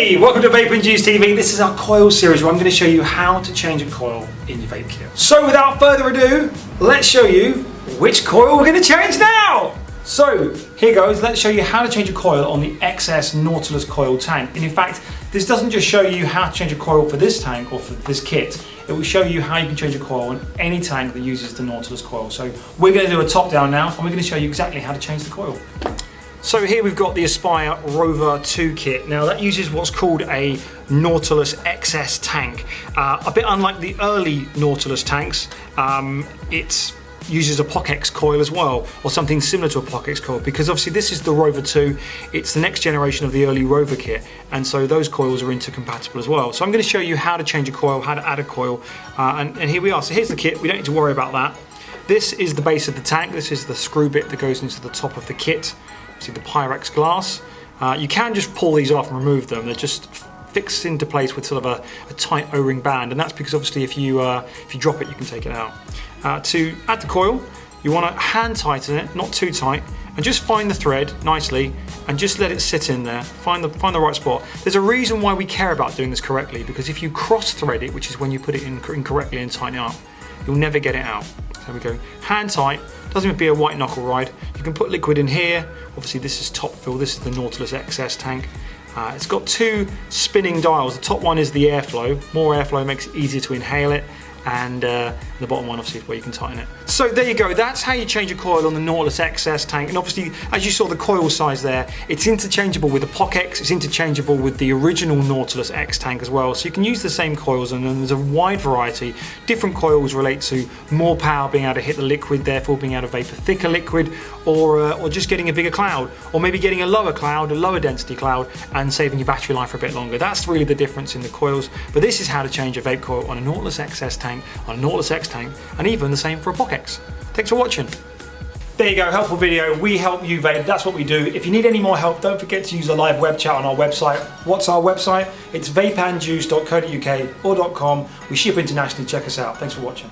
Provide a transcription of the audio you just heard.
Hey, welcome to Vape and Juice TV. This is our coil series where I'm going to show you how to change a coil in your vape kit. So without further ado, let's show you which coil we're going to change now. So here goes, let's show you how to change a coil on the XS Nautilus coil tank. And in fact, this doesn't just show you how to change a coil for this tank or for this kit. It will show you how you can change a coil on any tank that uses the Nautilus coil. So we're going to do a top down now and we're going to show you exactly how to change the coil. So here we've got the Aspire Rover 2 kit. Now that uses what's called a Nautilus XS tank. A bit unlike the early Nautilus tanks, it uses a POC coil as well, or something similar to a POC coil, because obviously this is the Rover 2, it's the next generation of the early Rover kit, and so those coils are intercompatible as well. So I'm going to show you how to change a coil, how to add a coil, and here we are. So here's the kit, we don't need to worry about that. This is the base of the tank, this is the screw bit that goes into the top of the kit. See the Pyrex glass. You can just pull these off and remove them. They're just fixed into place with sort of a tight O-ring band, and that's because obviously if you drop it, you can take it out. To add the coil, you want to hand tighten it, not too tight, and just find the thread nicely and just let it sit in there. Find the right spot. There's a reason why we care about doing this correctly, because if you cross thread it, which is when you put it in incorrectly and tighten it up, you'll never get it out. There we go. Hand tight. Doesn't have to be a white knuckle ride. You can put liquid in here. Obviously this is top fill. This is the Nautilus XS tank. It's got two spinning dials. The top one is the airflow. More airflow makes it easier to inhale it. And the bottom one obviously is where you can tighten it. So there you go, that's how you change a coil on the Nautilus XS tank. And obviously, as you saw the coil size there, it's interchangeable with the POC, it's interchangeable with the original Nautilus X tank as well. So you can use the same coils, and then there's a wide variety. Different coils relate to more power, being able to hit the liquid, therefore being able to vape a thicker liquid, or just getting a bigger cloud, or maybe getting a lower cloud, a lower density cloud, and saving your battery life for a bit longer. That's really the difference in the coils. But this is how to change a vape coil on a Nautilus XS tank, on a Nautilus X tank, and even the same for a POC. Thanks for watching. There you go, helpful video. We help you vape, that's what we do. If you need any more help, don't forget to use the live web chat on our website. What's our website? It's vapeandjuice.co.uk or .com. We ship internationally, check us out. Thanks for watching.